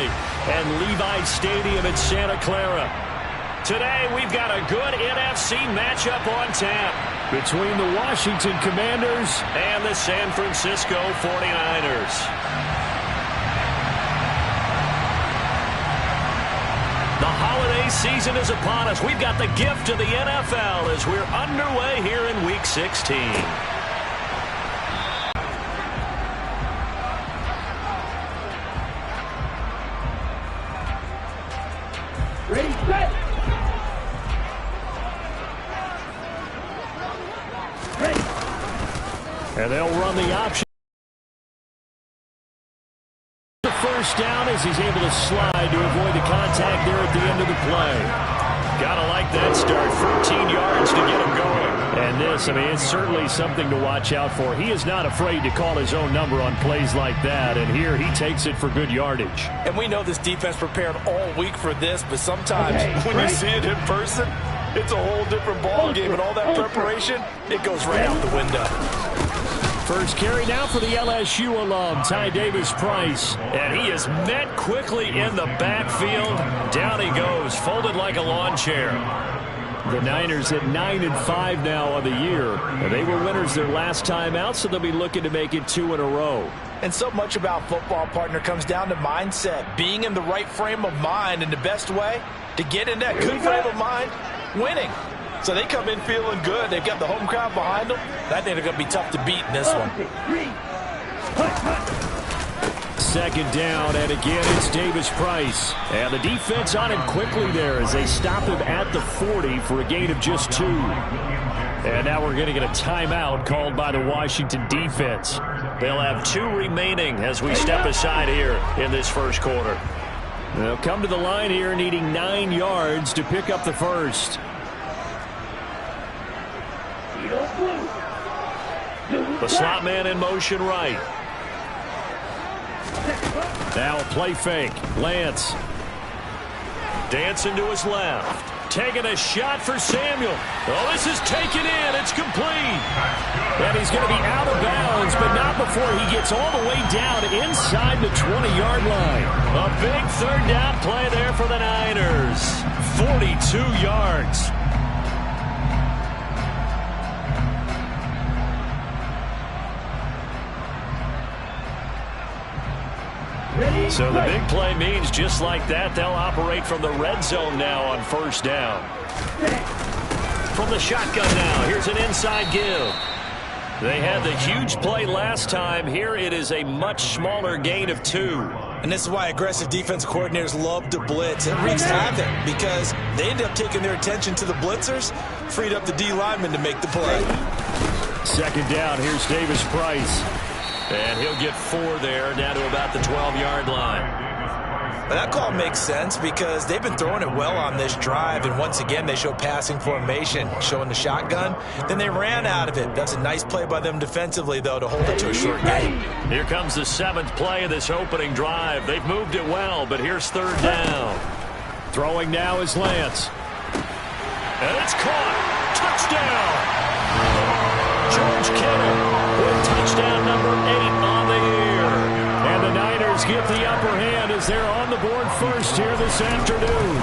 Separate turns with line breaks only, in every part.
Valley and Levi Stadium in Santa Clara. Today, we've got a good NFC matchup on tap between the Washington Commanders and the San Francisco 49ers. The holiday season is upon us. We've got the gift of the NFL as we're underway here in Week 16.
Ready, set. Ready.
And they'll run the option. The first down as he's able to slide to avoid the contact there at the end of the play. Gotta like that start. 14 yards to get him going. And this, I mean, it's certainly something to watch out for. He is not afraid to call his own number on plays like that. And here he takes it for good yardage.
And we know this defense prepared all week for this, but sometimes when you see it in person, it's a whole different ball game. And all that preparation, it goes right out the window.
First carry now for the LSU alum, Ty Davis-Price. And he is met quickly in the backfield. Down he goes, folded like a lawn chair. The Niners at 9-5 now on the year. And they were winners their last time out, so they'll be looking to make it 2 in a row.
And so much about football, partner, comes down to mindset. Being in the right frame of mind, and the best way to get in that good frame of mind, winning. So they come in feeling good. They've got the home crowd behind them. I think they're going to be tough to beat in this one.
Second down, and again it's Davis-Price. And the defense on him quickly there as they stop him at the 40 for a gain of just 2. And now we're going to get a timeout called by the Washington defense. They'll have 2 remaining as we step aside here in this first quarter. They'll come to the line here needing 9 yards to pick up the first. The slot man in motion right. Now a play fake. Lance. Dancing to his left. Taking a shot for Samuel. Oh, this is taken in. It's complete. And he's going to be out of bounds, but not before he gets all the way down inside the 20-yard line. A big third down play there for the Niners. 42 yards. So the big play means just like that, they'll operate from the red zone now on first down. From the shotgun now, here's an inside give. They had the huge play last time. Here it is a much smaller gain of 2.
And this is why aggressive defense coordinators love to blitz. It wreaks havoc because they end up taking their attention to the blitzers, freed up the D lineman to make the play.
Second down, here's Davis-Price. And he'll get 4 there, down to about the 12-yard line.
But that call makes sense because they've been throwing it well on this drive, and once again they show passing formation, showing the shotgun. Then they ran out of it. That's a nice play by them defensively, though, to hold it to a short game.
Here comes the 7th play of this opening drive. They've moved it well, but here's third down. Throwing now is Lance. And it's caught. Touchdown! George Kittle with touchdown number 8 on the year. And the Niners get the upper hand as they're on the board first here this afternoon.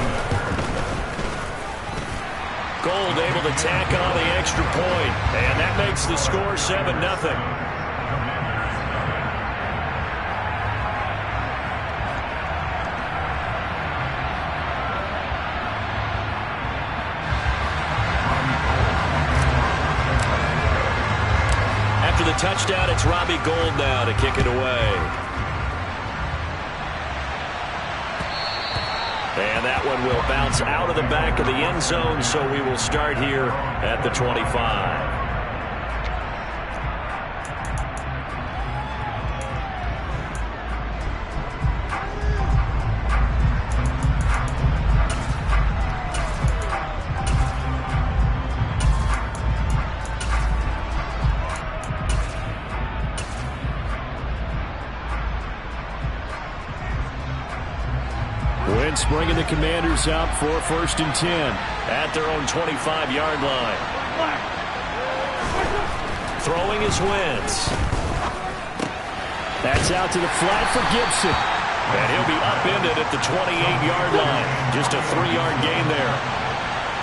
Gold able to tack on the extra point, and that makes the score 7-0. The touchdown, it's Robbie Gould now to kick it away. And that one will bounce out of the back of the end zone, so we will start here at the 25. Bringing the Commanders up for 1st and 10 at their own 25-yard line. Throwing is Wentz. That's out to the flat for Gibson. And he'll be upended at the 28-yard line. Just a 3-yard gain there.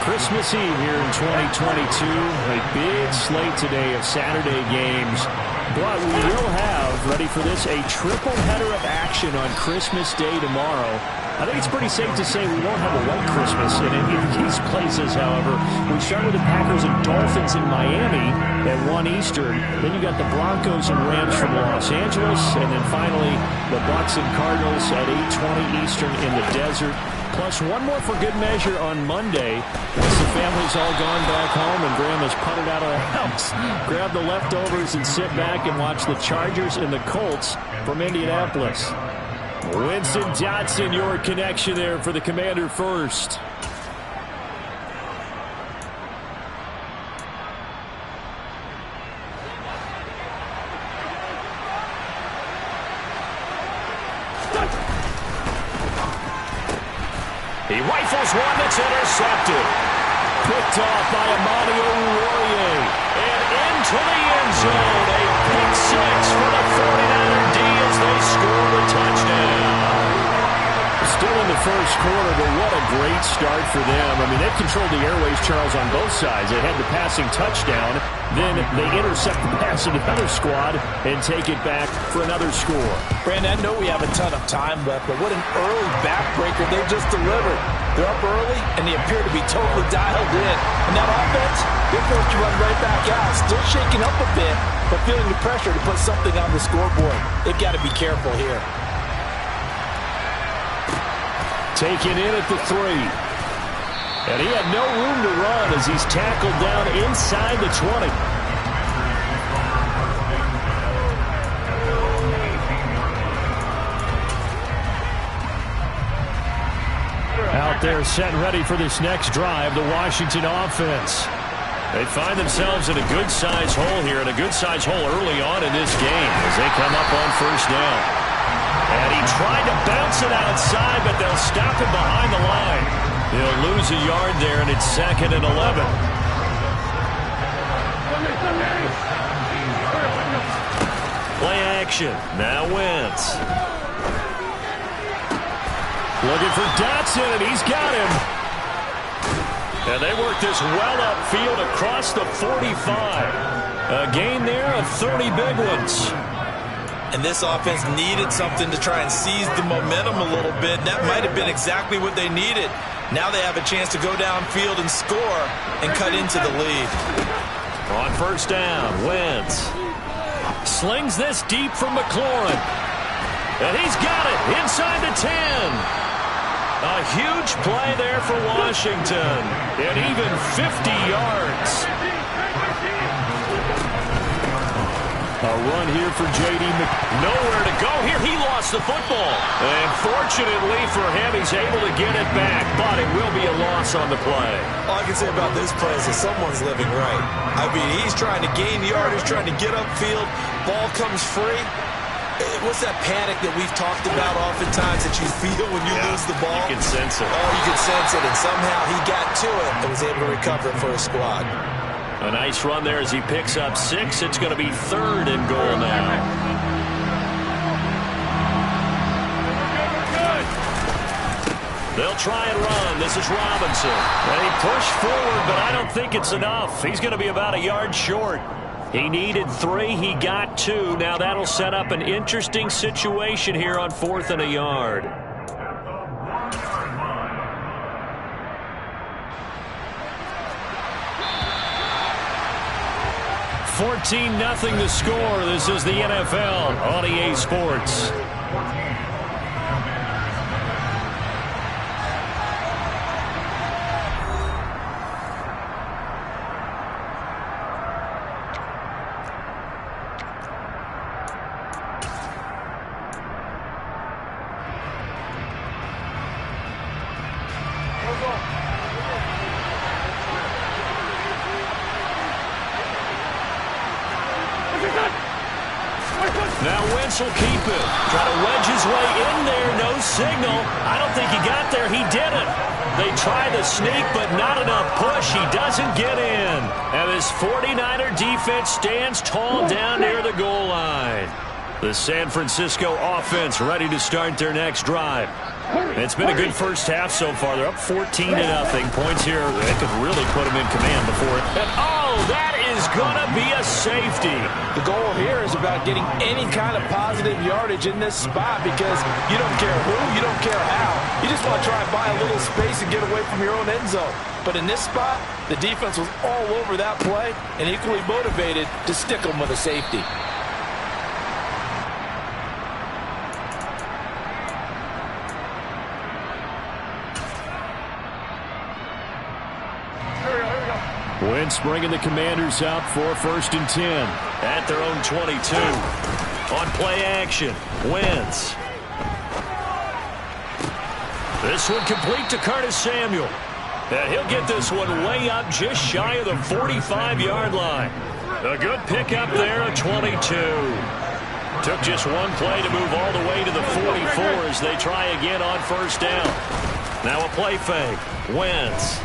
Christmas Eve here in 2022. A big slate today of Saturday games. But we will have, ready for this, a triple header of action on Christmas Day tomorrow. I think it's pretty safe to say we won't have a white Christmas in any of these places, however. We start with the Packers and Dolphins in Miami at 1 Eastern. Then you got the Broncos and Rams from Los Angeles. And then finally, the Bucs and Cardinals at 8:20 Eastern in the desert. Plus one more for good measure on Monday. Once the family's all gone back home and Grandma's putted out of the house, grab the leftovers and sit back and watch the Chargers and the Colts from Indianapolis. Winston Johnson, your connection there for the Commander first. He rifles one that's intercepted. Picked off by Amani Oruwariye. And into the end zone. A pick six for the 49er D as they score the touchdown. Still in the first quarter, but what a great start for them. I mean, they've controlled the airways, Charles, on both sides. They had the passing touchdown. Then they intercept the pass of the other squad and take it back for another score.
Brandon, I know we have a ton of time left, but what an early backbreaker they just delivered. They're up early, and they appear to be totally dialed in. And that offense, they're forced to run right back out. Still shaking up a bit, but feeling the pressure to put something on the scoreboard. They've got to be careful here.
Taken in at the 3. And he had no room to run as he's tackled down inside the 20. Out there set and ready for this next drive, the Washington offense. They find themselves in a good-sized hole here, and a good-sized hole early on in this game as they come up on first down. And he tried to bounce it outside, but they'll stop him behind the line. He'll lose a yard there, and it's 2nd and 11. Play action. Now Wentz. Looking for Dotson, and he's got him. And they work this well upfield across the 45. A gain there of 30 big ones.
And this offense needed something to try and seize the momentum a little bit. That might have been exactly what they needed. Now they have a chance to go downfield and score and cut into the lead.
On first down, Wentz slings this deep from McLaurin. And he's got it inside the 10. A huge play there for Washington. And even 50 yards. A run here for J.D. Nowhere to go here. He lost the football. And fortunately for him, he's able to get it back. But it will be a loss on the play.
All I can say about this play is that someone's living right. I mean, he's trying to gain yardage, trying to get upfield. Ball comes free. What's that panic that we've talked about oftentimes that you feel when you lose the ball?
You can sense it.
Oh, you can sense it. And somehow he got to it and was able to recover it for his squad.
A nice run there as he picks up 6. It's going to be 3rd and goal now. They'll try and run. This is Robinson. They push forward, but I don't think it's enough. He's going to be about a yard short. He needed 3. He got 2. Now that'll set up an interesting situation here on 4th and a yard. 14-0 the score. This is the NFL on EA Sports. Now Wentz will keep it. Try to wedge his way in there. No signal. I don't think he got there. He didn't. They try the sneak, but not enough push. He doesn't get in. And this 49er defense stands tall down near the goal line. The San Francisco offense ready to start their next drive. It's been a good first half so far. They're up 14-0. Points here, they could really put them in command before it. And oh, that is going to be a safety.
The goal here is about getting any kind of positive yardage in this spot because you don't care who, you don't care how. You just want to try and buy a little space and get away from your own end zone. But in this spot, the defense was all over that play and equally motivated to stick them with a safety.
Wentz bringing the Commanders out for 1st and 10 at their own 22. On play action, Wentz. This one complete to Curtis Samuel. And he'll get this one way up just shy of the 45-yard line. A good pickup there at 22. Took just one play to move all the way to the 44 as they try again on 1st down. Now a play fake. Wentz.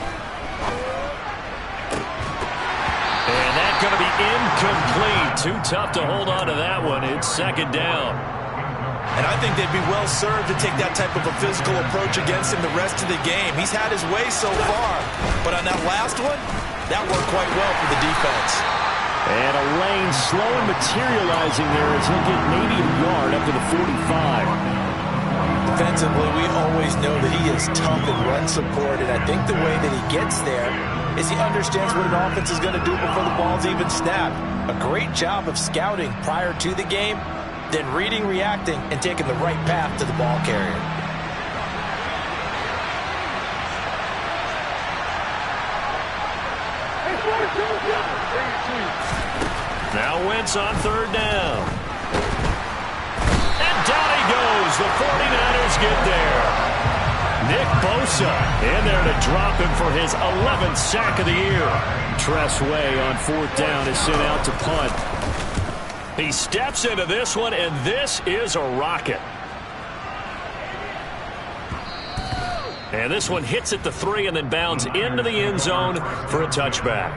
And that's going to be incomplete. Too tough to hold on to that one. It's 2nd down.
And I think they'd be well served to take that type of a physical approach against him the rest of the game. He's had his way so far. But on that last one, that worked quite well for the defense.
And a lane slow and materializing there as he'll get maybe a yard up to the 45.
Defensively, we always know that he is tough in run support, and I think the way that he gets there is he understands what an offense is going to do before the ball's even snapped. A great job of scouting prior to the game, then reading, reacting, and taking the right path to the ball carrier.
Now Wentz on 3rd down. And down he goes. The 49ers get there. Nick Bosa in there to drop him for his 11th sack of the year. Tress Way on 4th down is sent out to punt. He steps into this one, and this is a rocket. And this one hits at the 3 and then bounds into the end zone for a touchback.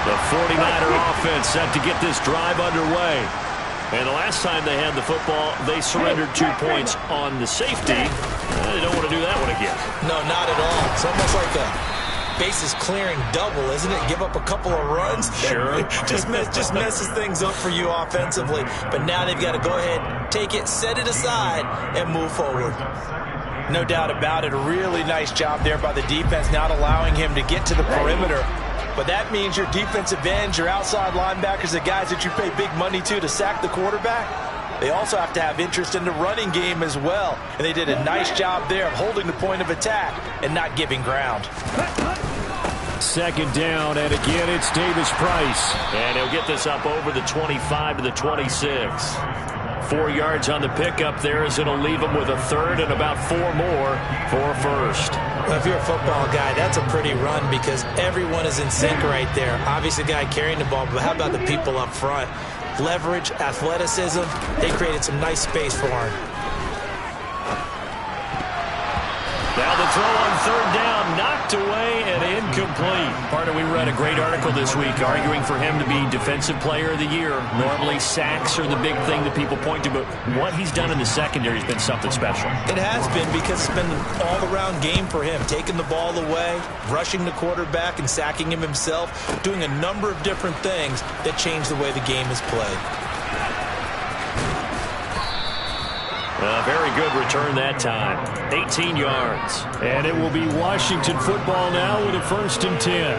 The 49er offense set to get this drive underway. And the last time they had the football, they surrendered 2 points on the safety. They don't want to do that one again.
No, not at all. It's almost like a bases clearing double, isn't it? Give up a couple of runs.
Sure.
just messes things up for you offensively. But now they've got to go ahead, take it, set it aside, and move forward. No doubt about it. A really nice job there by the defense, not allowing him to get to the perimeter. But that means your defensive ends, your outside linebackers, the guys that you pay big money to sack the quarterback, they also have to have interest in the running game as well. And they did a nice job there of holding the point of attack and not giving ground.
2nd down, and again it's Davis Price. And he'll get this up over the 25 to the 26. 4 yards on the pickup there as it'll leave him with a 3rd and about 4 more for a 1st.
Well, if you're a football guy, that's a pretty run because everyone is in sync right there. Obviously, the guy carrying the ball, but how about the people up front? Leverage, athleticism, they created some nice space for him.
Now the throw on 3rd down, knocked away and incomplete. Partner, we read a great article this week arguing for him to be Defensive Player of the Year. Normally sacks are the big thing that people point to, but what he's done in the secondary has been something special.
It has been because it's been an all-around game for him, taking the ball away, rushing the quarterback and sacking him himself, doing a number of different things that change the way the game is played.
A very good return that time. 18 yards. And it will be Washington football now with a 1st and 10.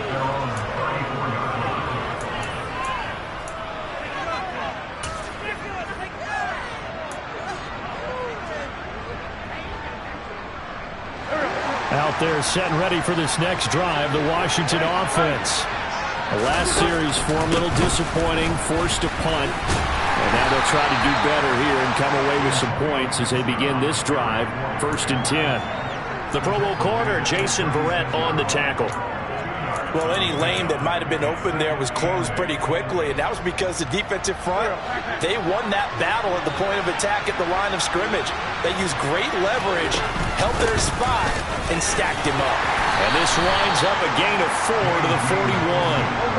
Out there set and ready for this next drive, the Washington offense. The last series for them, a little disappointing, forced to punt. And now they'll try to do better here and come away with some points as they begin this drive, 1st and 10. The Pro Bowl corner, Jason Verrett on the tackle.
Well, any lane that might have been open there was closed pretty quickly, and that was because the defensive front, they won that battle at the point of attack at the line of scrimmage. They used great leverage, held their spot, and stacked him up.
And this winds up a gain of 4 to the 41.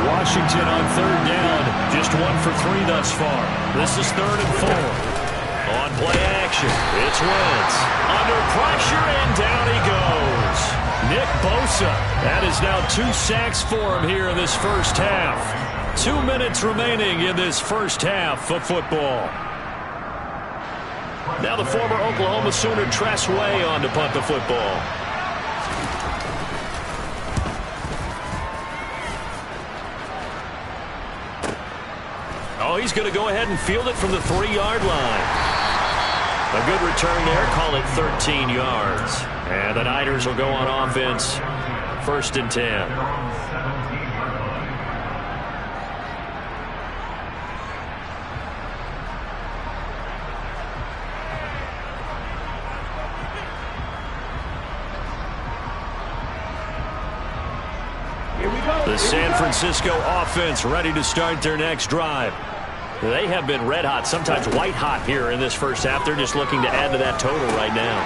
Washington on third down, just 1 for 3 thus far. This is 3rd and 4. On play action, it's Wentz. Under pressure, and down he goes. Nick Bosa. That is now 2 sacks for him here in this first half. 2 minutes remaining in this first half of football. Now the former Oklahoma Sooner Tress Way on to punt the football. Oh, he's going to go ahead and field it from the 3-yard line. A good return there. Call it 13 yards. And the Niners will go on offense. 1st and 10. The San Francisco offense ready to start their next drive. They have been red hot, sometimes white hot here in this first half. They're just looking to add to that total right now.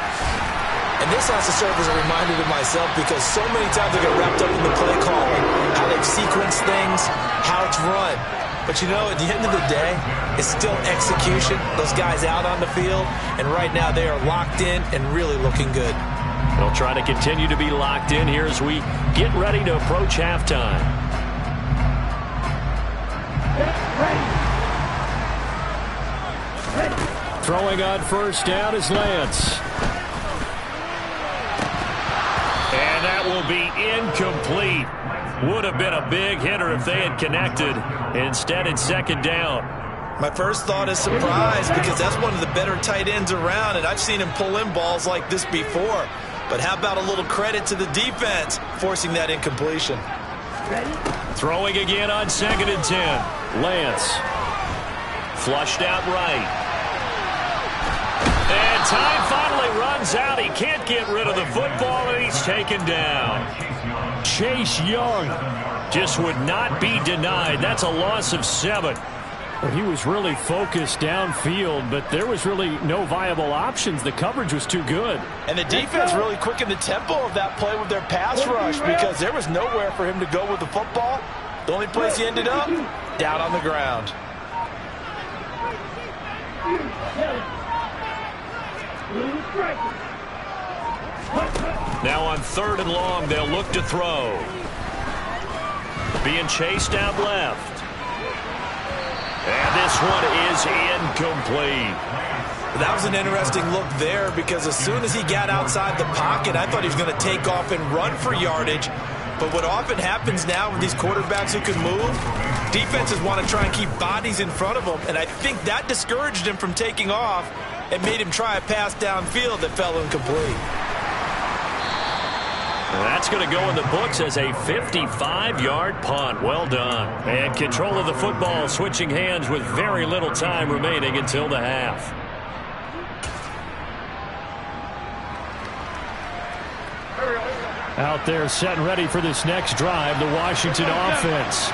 And this has to serve as a reminder to myself because so many times I get wrapped up in the play calling, how they've sequenced things, how it's run. But you know, at the end of the day, it's still execution. Those guys out on the field, and right now they are locked in and really looking good.
They'll try to continue to be locked in here as we get ready to approach halftime. Throwing on first down is Lance. And that will be incomplete. Would have been a big hitter if they had connected. Instead, it's 2nd down.
My first thought is surprise because that's one of the better tight ends around, and I've seen him pull in balls like this before. But how about a little credit to the defense forcing that incompletion?
Throwing again on 2nd and 10. Lance. Flushed out right. And time finally runs out. He can't get rid of the football, and he's taken down. Chase Young just would not be denied. That's a loss of 7. Well, he was really focused downfield, but there was really no viable options. The coverage was too good.
And the defense really quickened the tempo of that play with their pass rush because there was nowhere for him to go with the football. The only place he ended up, down on the ground.
Now on 3rd and long, they'll look to throw. Being chased out left. And this one is incomplete.
That was an interesting look there because as soon as he got outside the pocket, I thought he was going to take off and run for yardage. But what often happens now with these quarterbacks who can move, defenses want to try and keep bodies in front of them. And I think that discouraged him from taking off and made him try a pass downfield that fell incomplete.
That's going to go in the books as a 55-yard punt. Well done. And control of the football switching hands with very little time remaining until the half. Out there set and ready for this next drive, the Washington offense.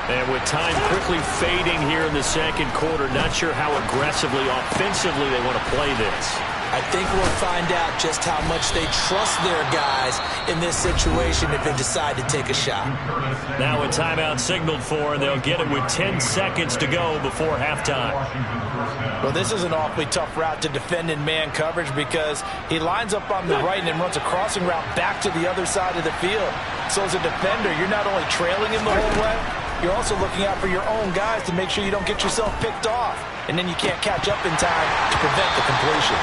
And with time quickly fading here in the 2nd quarter, not sure how aggressively, offensively they want to play this.
I think we'll find out just how much they trust their guys in this situation if they decide to take a shot.
Now a timeout signaled for, and they'll get it with 10 seconds to go before halftime.
Well, this is an awfully tough route to defend in man coverage because he lines up on the right and then runs a crossing route back to the other side of the field. So as a defender, you're not only trailing him the whole way, you're also looking out for your own guys to make sure you don't get yourself picked off. And then you can't catch up in time to prevent the completion.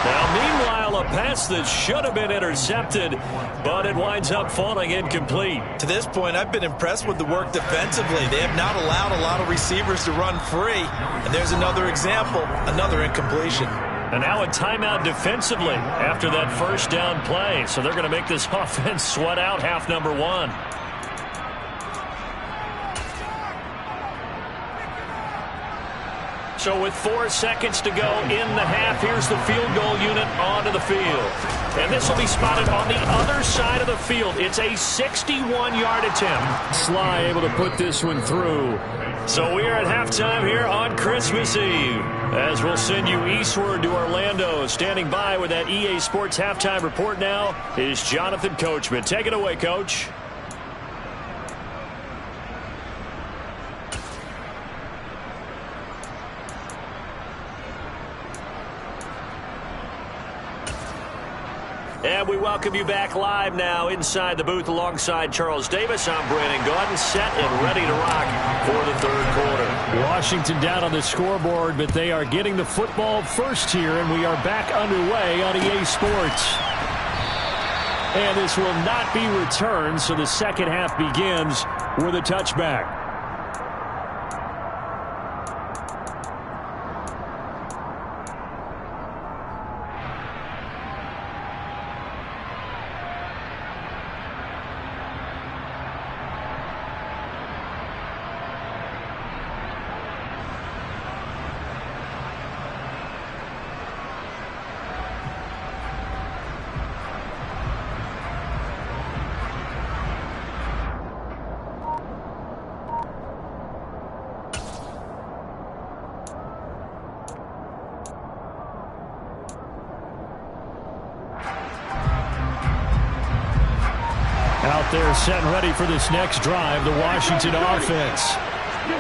Now, meanwhile, a pass that should have been intercepted, but it winds up falling incomplete.
To this point, I've been impressed with the work defensively. They have not allowed a lot of receivers to run free. And there's another example, another incompletion.
And now a timeout defensively after that first down play. So they're going to make this offense sweat out half number 1. So with 4 seconds to go in the half, here's the field goal unit onto the field. And this will be spotted on the other side of the field. It's a 61-yard attempt. Sly able to put this one through. So we are at halftime here on Christmas Eve, as we'll send you eastward to Orlando. Standing by with that EA Sports halftime report now is Jonathan Coachman. Take it away, Coach. And we welcome you back live now inside the booth alongside Charles Davis. I'm Brandon Gaudin, set and ready to rock for the third quarter. Washington down on the scoreboard, but they are getting the football first here, and we are back underway on EA Sports. And this will not be returned, so the second half begins with a touchback. Out there set and ready for this next drive, the Washington offense.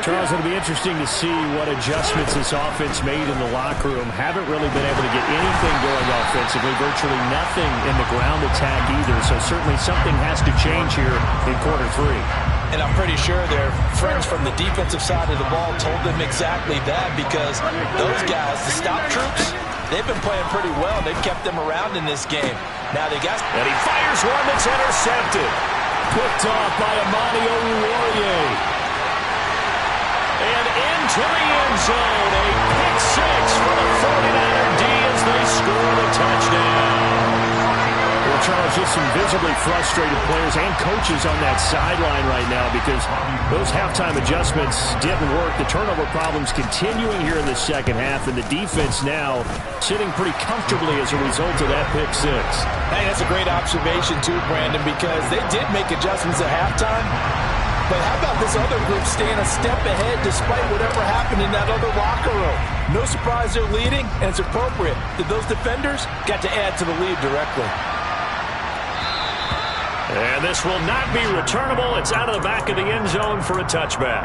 Charles, it'll be interesting to see what adjustments this offense made in the locker room. Haven't really been able to get anything going offensively, virtually nothing in the ground attack either. So certainly something has to change here in quarter three.
And I'm pretty sure their friends from the defensive side of the ball told them exactly that, because those guys, the stop troops, they've been playing pretty well. They've kept them around in this game. Now they got...
And he fires one that's intercepted. Picked off by Amani Oruwariye. And into the end zone. A pick six for the 49er D as they score the touchdown. Well, Charles, just some visibly frustrated players and coaches on that sideline right now, because those halftime adjustments didn't work. The turnover problems continuing here in the second half, and the defense now sitting pretty comfortably as a result of that pick six.
Hey, that's a great observation too, Brandon, because they did make adjustments at halftime. But how about this other group staying a step ahead despite whatever happened in that other locker room? No surprise they're leading, and it's appropriate that those defenders got to add to the lead directly.
And this will not be returnable. It's out of the back of the end zone for a touchback.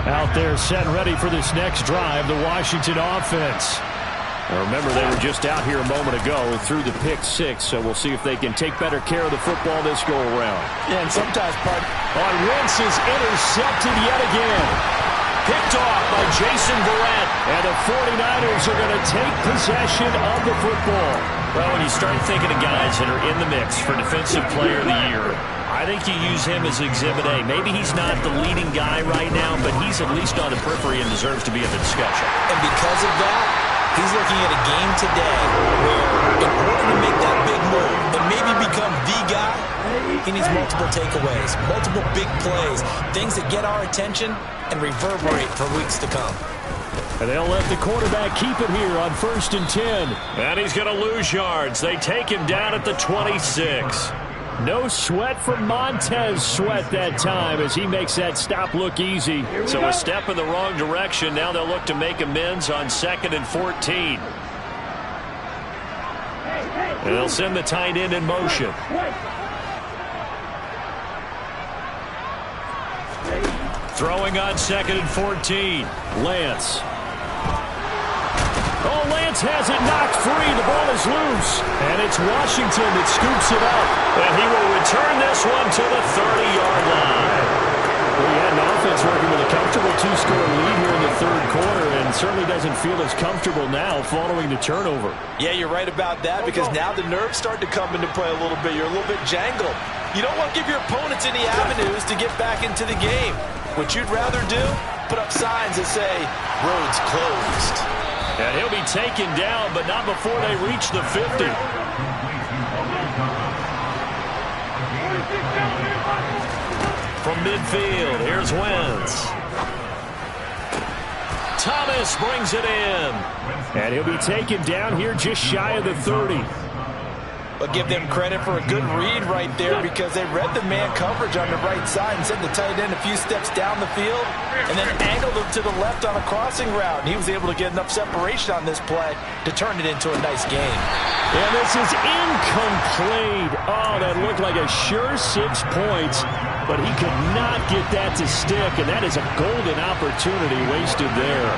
Out there set and ready for this next drive, the Washington offense. Now remember, they were just out here a moment ago through the pick six, so we'll see if they can take better care of the football this go-around.
Yeah, and sometimes,
on Wentz is intercepted yet again. Picked off by Jason Verrett, and the 49ers are going to take possession of the football. Well, when you start thinking of guys that are in the mix for Defensive Player of the Year, I think you use him as Exhibit A. Maybe he's not the leading guy right now, but he's at least on the periphery and deserves to be in the discussion.
And because of that, he's looking at a game today where, in order to make that big move and maybe become the guy, he needs multiple takeaways, multiple big plays, things that get our attention and reverberate for weeks to come.
And they'll let the quarterback keep it here on 1st and 10. And he's going to lose yards. They take him down at the 26. No sweat from Montez Sweat that time as he makes that stop look easy. So a step in the wrong direction. Now they'll look to make amends on 2nd and 14. And they'll send the tight end in motion. Throwing on 2nd and 14. Lance. Oh, Lance has it knocked free. The ball is loose. And it's Washington that scoops it up. And he will return this one to the 30-yard line. Well, he had an offense working with a comfortable 2-score lead here in the third quarter, and certainly doesn't feel as comfortable now following the turnover.
Yeah, you're right about that, because now the nerves start to come into play a little bit. You're a little bit jangled. You don't want to give your opponents any avenues to get back into the game. What you'd rather do, put up signs that say, roads closed.
And he'll be taken down, but not before they reach the 50. From midfield, here's Wentz. Thomas brings it in. And he'll be taken down here just shy of the 30.
But give them credit for a good read right there, because they read the man coverage on the right side and sent the tight end a few steps down the field and then angled him to the left on a crossing route. And he was able to get enough separation on this play to turn it into a nice game.
And this is incomplete. Oh, that looked like a sure 6 points, but he could not get that to stick, and that is a golden opportunity wasted there.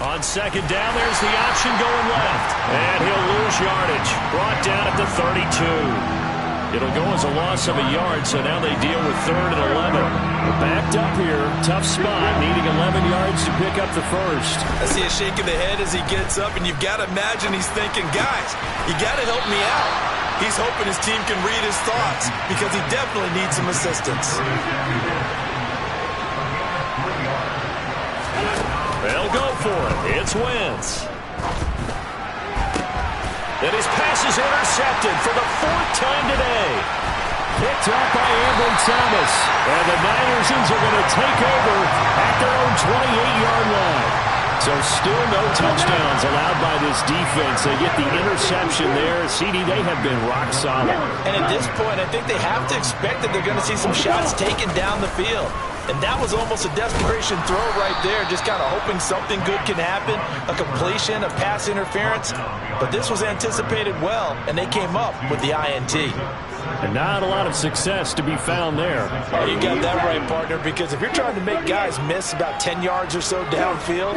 On second down, there's the option going left. And he'll lose yardage. Brought down at the 32. It'll go as a loss of a yard, so now they deal with 3rd and 11. We're backed up here. Tough spot, needing 11 yards to pick up the first.
I see a shake of the head as he gets up, and you've got to imagine he's thinking, guys, you got to help me out. He's hoping his team can read his thoughts, because he definitely needs some assistance.
They'll go for it. It's Wentz. And his pass is intercepted for the 4th time today. Picked up by Ambry Thomas. And the Niners are going to take over at their own 28-yard line. So still no touchdowns allowed by this defense. They get the interception there. CD, they have been rock solid.
And at this point, I think they have to expect that they're going to see some shots taken down the field. And that was almost a desperation throw right there, just kind of hoping something good can happen, a completion, a pass interference. But this was anticipated well, and they came up with the INT.
And not a lot of success to be found there.
Oh, you got that right, partner, because if you're trying to make guys miss about 10 yards or so downfield,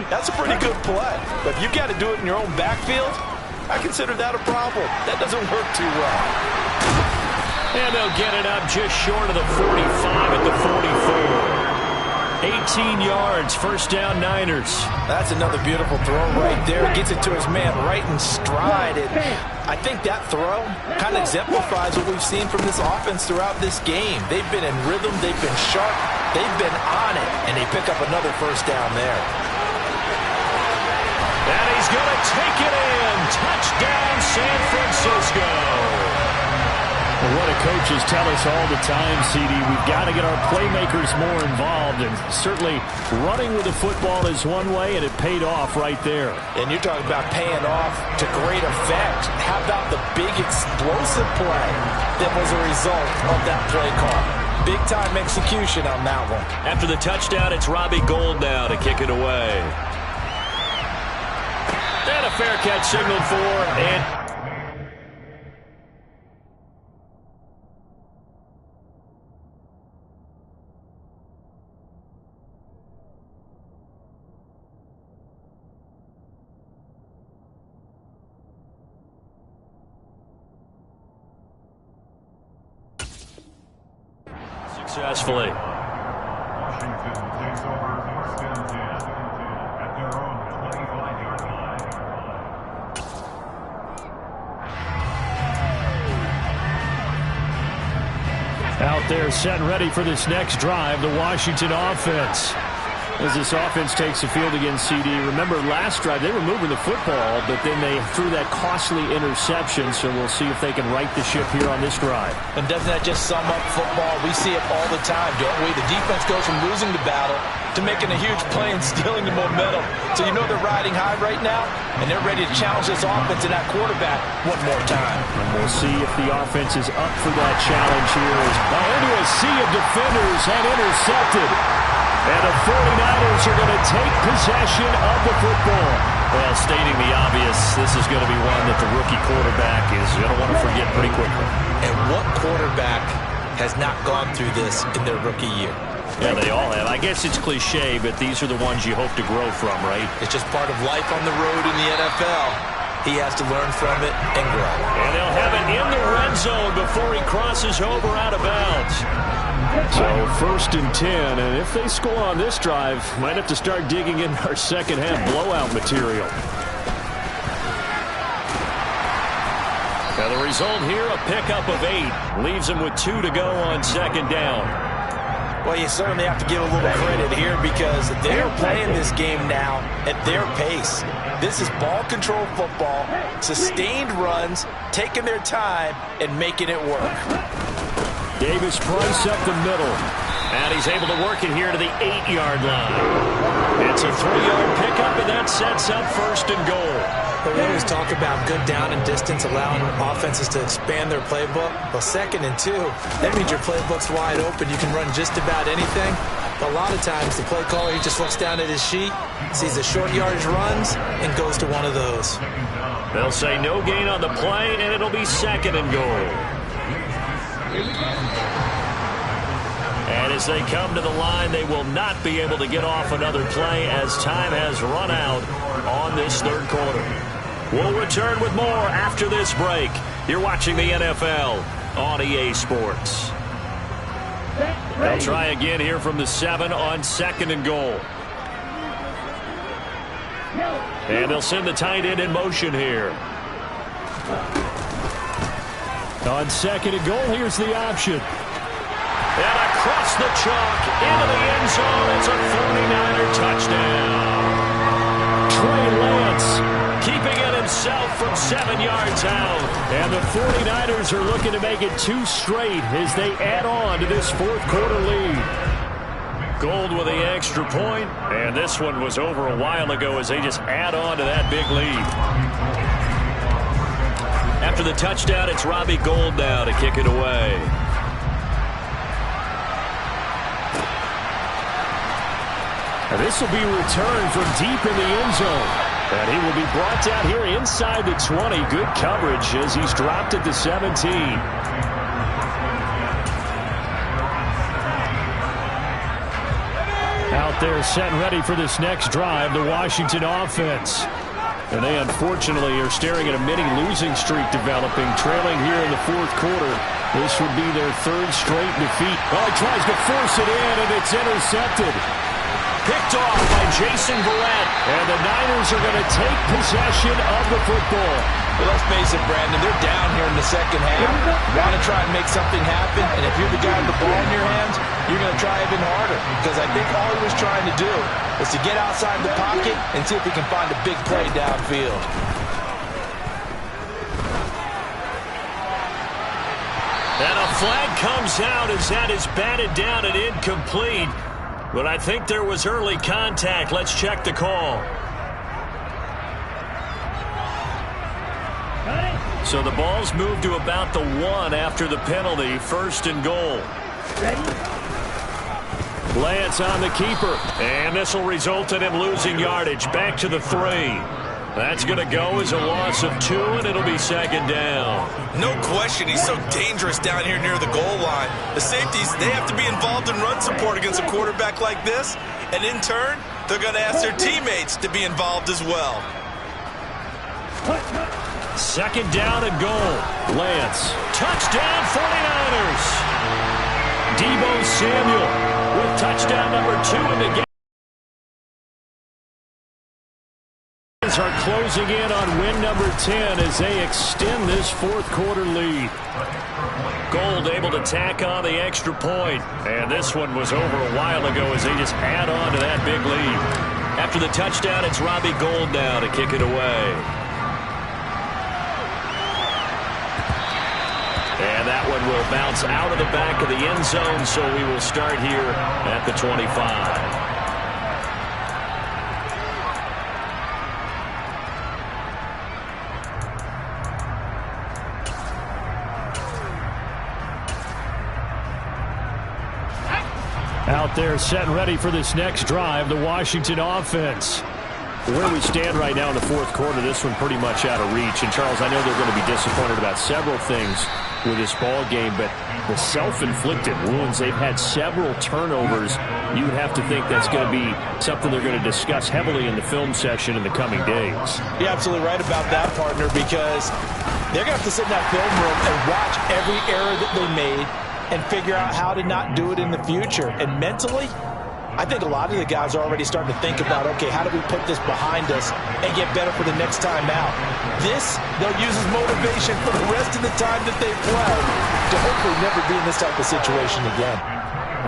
that's a pretty good play. But if you got to do it in your own backfield, I consider that a problem. That doesn't work too well.
And they'll get it up just short of the 45 at the 44. 18 yards, first down Niners.
That's another beautiful throw right there. Gets it to his man right in stride. I think that throw kind of exemplifies what we've seen from this offense throughout this game. They've been in rhythm, they've been sharp, they've been on it, and they pick up another first down there.
And he's going to take it in. Touchdown, San Francisco. Well, what do coaches tell us all the time, CD? We've got to get our playmakers more involved, and certainly running with the football is one way, and it paid off right there.
And you're talking about paying off to great effect. How about the big explosive play that was a result of that play call? Big-time execution on that one.
After the touchdown, it's Robbie Gould now to kick it away. And a fair catch signaled for, and successfully.
Washington takes over first and 10 at their own 25-yard line.
Out there set and ready for this next drive, the Washington offense. As this offense takes the field against CD. Remember last drive, they were moving the football, but then they threw that costly interception, so we'll see if they can right the ship here on this drive.
And doesn't that just sum up football? We see it all the time, don't we? The defense goes from losing the battle to making a huge play and stealing the momentum. So you know they're riding high right now, and they're ready to challenge this offense and that quarterback one more time.
And we'll see if the offense is up for that challenge here. Into a sea of defenders and intercepted. And the 49ers are going to take possession of the football. Well, stating the obvious, this is going to be one that the rookie quarterback is going to want to forget pretty quickly.
And what quarterback has not gone through this in their rookie year?
Yeah, they all have. I guess it's cliche, but these are the ones you hope to grow from, right?
It's just part of life on the road in the NFL. He has to learn from it and grow.
And they'll have it in the red zone before he crosses over out of bounds. So first and 10, and if they score on this drive, might have to start digging in our second half blowout material. Now the result here, a pickup of 8. Leaves them with 2 to go on second down.
Well, you certainly have to give a little credit here because they're playing this game now at their pace. This is ball control football, sustained runs, taking their time, and making it work.
Davis Price up the middle. And he's able to work it here to the 8-yard line. It's a 3-yard pickup, and that sets up 1st and goal.
But we always talk about good down and distance, allowing offenses to expand their playbook. Well, 2nd and 2, that means your playbook's wide open. You can run just about anything. But a lot of times, the play caller, he just looks down at his sheet, sees the short yardage runs, and goes to one of those.
They'll say no gain on the play, and it'll be 2nd and goal. And as they come to the line, they will not be able to get off another play as time has run out on this 3rd quarter. We'll return with more after this break. You're watching the NFL on EA Sports. They'll try again here from the 7 on 2nd and goal. And they'll send the tight end in motion here. On 2nd and goal, here's the option. And across the chalk, into the end zone. It's a 49er touchdown. Trey Lance keeping it himself from 7 yards out. And the 49ers are looking to make it 2 straight as they add on to this 4th quarter lead. Gold with the extra point, and this one was over a while ago as they just add on to that big lead. After the touchdown, it's Robbie Gould now to kick it away. This will be returned from deep in the end zone. And he will be brought down here inside the 20. Good coverage as he's dropped at the 17. Out there set and ready for this next drive, the Washington offense. And they unfortunately are staring at a mini losing streak developing, trailing here in the 4th quarter. This would be their 3rd straight defeat. Oh, he tries to force it in, and it's intercepted. Picked off by Jason Verrett. And the Niners are going to take possession of the football.
Well, let's face it, Brandon, they're down here in the 2nd half. Want to try and make something happen, and if you're the guy with the ball in your hands, you're going to try even harder. Because I think all he was trying to do is to get outside the pocket and see if he can find a big play downfield.
And a flag comes out as that is batted down and incomplete. But I think there was early contact. Let's check the call. So the ball's moved to about the 1 after the penalty. 1st and goal. Lance on the keeper. And this will result in him losing yardage. Back to the 3. That's going to go as a loss of 2, and it'll be 2nd down.
No question, he's so dangerous down here near the goal line. The safeties, they have to be involved in run support against a quarterback like this. And in turn, they're going to ask their teammates to be involved as well.
2nd down and goal. Lance. Touchdown 49ers. Deebo Samuel with touchdown number 2 in the game. Are closing in on win number 10 as they extend this 4th quarter lead. Gould able to tack on the extra point. And this one was over a while ago as they just add on to that big lead. After the touchdown, it's Robbie Gould now to kick it away. And that one will bounce out of the back of the end zone, so we will start here at the 25. Out there set and ready for this next drive, the Washington offense. Where we stand right now in the 4th quarter, this one pretty much out of reach. And, Charles, I know they're going to be disappointed about several things with this ball game, but the self-inflicted wounds, they've had several turnovers. You would have to think that's going to be something they're going to discuss heavily in the film session in the coming days.
You're absolutely right about that, partner, because they're going to have to sit in that film room and watch every error that they made and figure out how to not do it in the future. And mentally, I think a lot of the guys are already starting to think about, okay, how do we put this behind us and get better for the next time out? This, they'll use as motivation for the rest of the time that they play to hopefully never be in this type of situation again.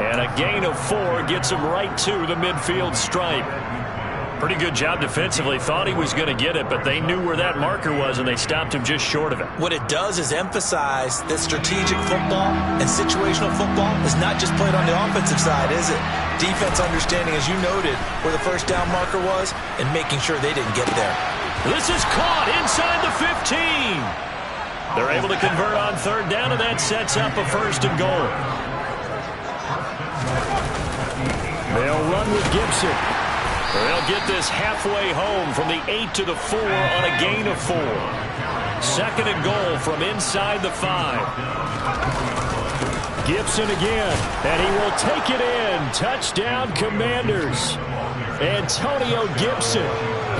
And a gain of 4 gets him right to the midfield stripe. Pretty good job defensively. Thought he was going to get it, but they knew where that marker was, and they stopped him just short of it.
What it does is emphasize that strategic football and situational football is not just played on the offensive side, is it? Defense understanding, as you noted, where the first down marker was and making sure they didn't get there.
This is caught inside the 15. They're able to convert on third down, and that sets up a 1st and goal. They'll run with Gibson. They'll get this halfway home from the 8 to the 4 on a gain of 4. 2nd and goal from inside the 5. Gibson again, and he will take it in. Touchdown, Commanders. Antonio Gibson,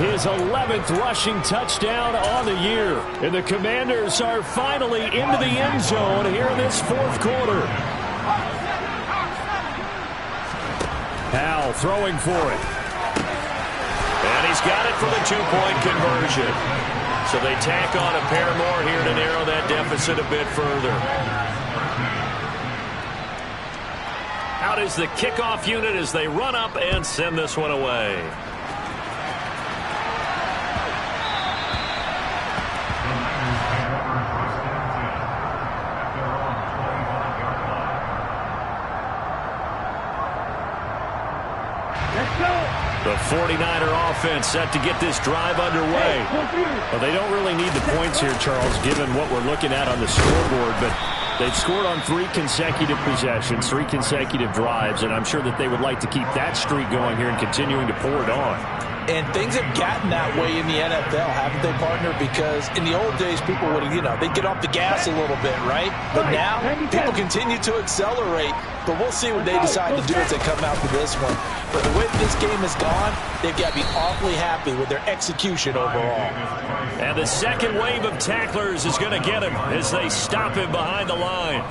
his 11th rushing touchdown on the year. And the Commanders are finally into the end zone here in this 4th quarter. Howell throwing for it. And he's got it for the 2-point conversion. So they tack on a pair more here to narrow that deficit a bit further. Out is the kickoff unit as they run up and send this one away. The 49er offense set to get this drive underway. Well, they don't really need the points here, Charles, given what we're looking at on the scoreboard, but they've scored on 3 consecutive possessions, 3 consecutive drives, and I'm sure that they would like to keep that streak going here and continuing to pour it on.
And things have gotten that way in the NFL, haven't they, partner? Because in the old days, people would, they'd get off the gas a little bit, right? But now, people continue to accelerate. But we'll see what they decide to do as they come out to this one. But the way this game has gone, they've got to be awfully happy with their execution overall.
And the second wave of tacklers is going to get him as they stop him behind the line.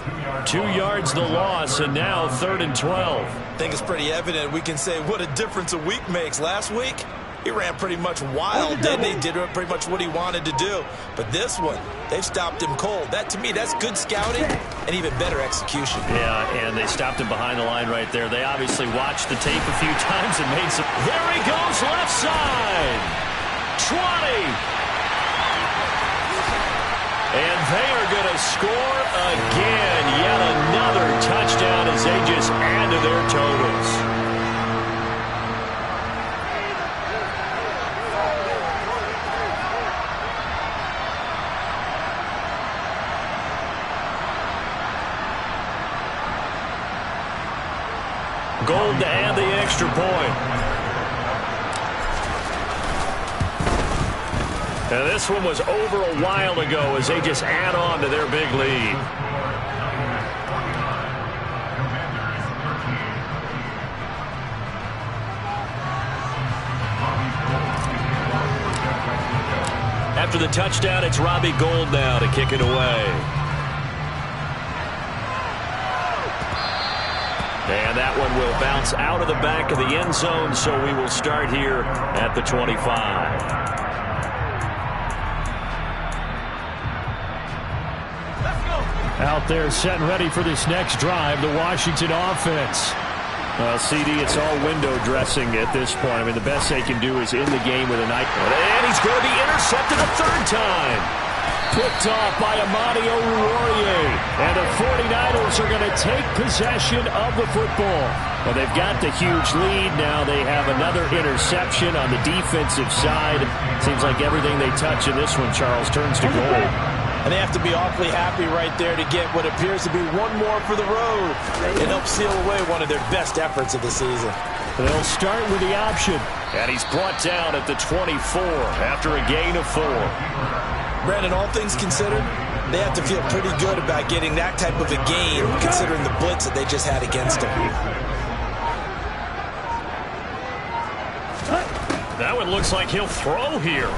2 yards the loss, and now 3rd and 12.
I think it's pretty evident we can say what a difference a week makes. Last week, he ran pretty much wild, didn't he? Did pretty much what he wanted to do. But this one, they've stopped him cold. That, to me, that's good scouting and even better execution.
Yeah, and they stopped him behind the line right there. They obviously watched the tape a few times and made some... There he goes, left side. 20. And they are going to score again. Yet another touchdown as they just add to their totals. Gold to add the extra point. And this one was over a while ago as they just add on to their big lead. After the touchdown, it's Robbie Gould now to kick it away. And that one will bounce out of the back of the end zone, so we will start here at the 25. Out there set and ready for this next drive, the Washington offense. Well, CD, it's all window dressing at this point. I mean, the best they can do is end the game with a night. And he's going to be intercepted a 3rd time. Picked off by Amani Oruwariye. And the 49ers are going to take possession of the football. Well, they've got the huge lead. Now they have another interception on the defensive side. Seems like everything they touch in this one, Charles, turns to gold.
And they have to be awfully happy right there to get what appears to be one more for the road and help seal away one of their best efforts of the season.
They'll start with the option. And he's brought down at the 24 after a gain of 4.
Brandon, all things considered, they have to feel pretty good about getting that type of a gain, considering the blitz that they just had against them.
That one looks like he'll throw here.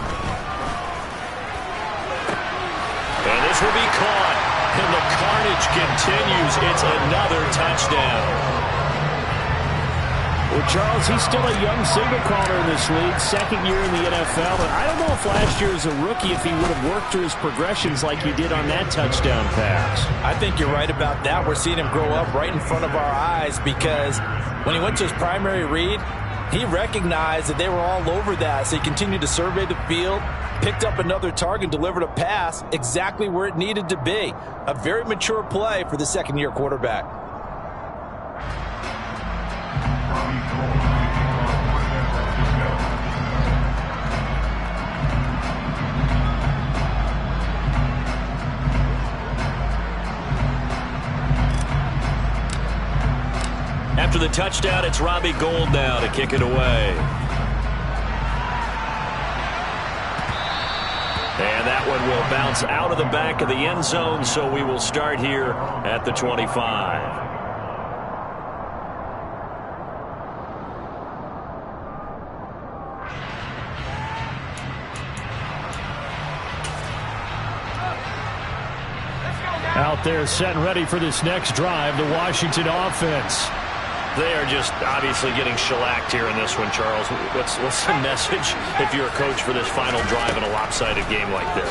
And this will be caught. And the carnage continues. It's another touchdown. Well, Charles, he's still a young signal caller in this league, second year in the NFL. But I don't know if last year as a rookie, if he would have worked through his progressions like he did on that touchdown pass.
I think you're right about that. We're seeing him grow up right in front of our eyes because when he went to his primary read, he recognized that they were all over that. So he continued to survey the field, picked up another target, delivered a pass exactly where it needed to be. A very mature play for the second-year quarterback.
After the touchdown, it's Robbie Gould now to kick it away. And that one will bounce out of the back of the end zone, so we will start here at the 25. Out there set and ready for this next drive, the Washington offense. They are just obviously getting shellacked here in this one, Charles. What's the message if you're a coach for this final drive in a lopsided game like this?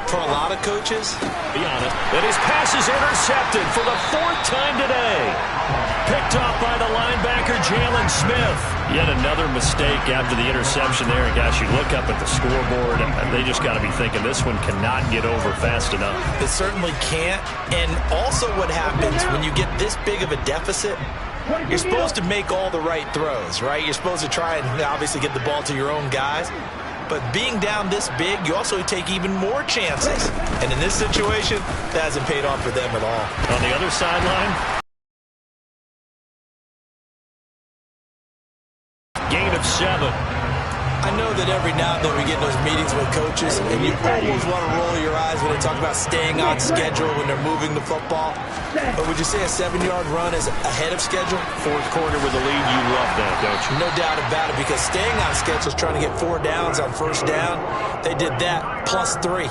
For a lot of coaches,
be on it. And his pass is intercepted for the fourth time today. Picked off by the linebacker, Jalen Smith. Yet another mistake after the interception there. And gosh, you look up at the scoreboard, and they just got to be thinking this one cannot get over fast enough.
it certainly can't. And also what happens when you get this big of a deficit, you're supposed to make all the right throws, right? You're supposed to try and obviously get the ball to your own guys. But being down this big, you also take even more chances. And in this situation, that hasn't paid off for them at all.
On the other sideline, gain of 7.
I know that every now and then we get in those meetings with coaches, and you almost want to roll your eyes when they talk about staying on schedule when they're moving the football. But would you say a 7-yard run is ahead of schedule?
Fourth quarter with the lead, you love that, don't you?
No doubt about it, because staying on schedule is trying to get 4 downs on first down. They did that plus 3.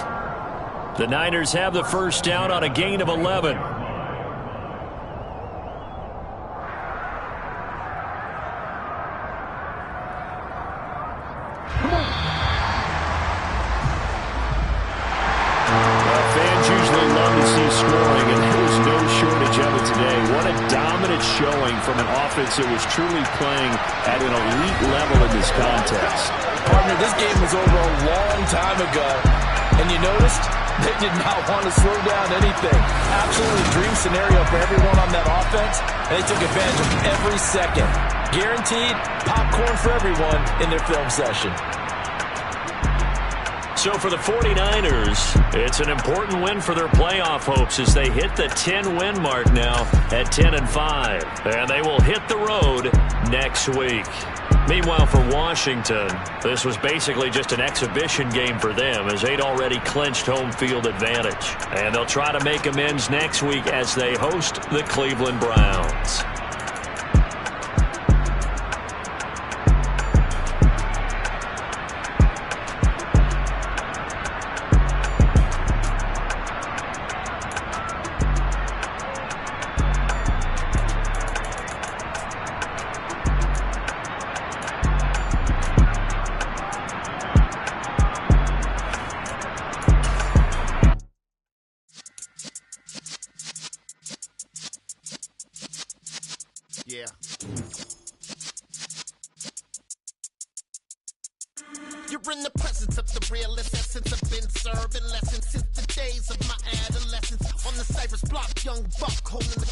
The Niners have the first down on a gain of 11. Scoring, and there was no shortage of it today. What a dominant showing from an offense that was truly playing at an elite level in this contest.
Partner, this game was over a long time ago, and you noticed they did not want to slow down anything. Absolutely dream scenario for everyone on that offense, and they took advantage of every second. Guaranteed popcorn for everyone in their film session.
So for the 49ers, it's an important win for their playoff hopes as they hit the 10-win mark now at 10-5. And they will hit the road next week. Meanwhile, for Washington, this was basically just an exhibition game for them as they'd already clinched home field advantage. And they'll try to make amends next week as they host the Cleveland Browns.
Yeah. You're in the presence of the realest essence. I've been serving lessons since the days of my adolescence. On the Cypress block, young buck holding the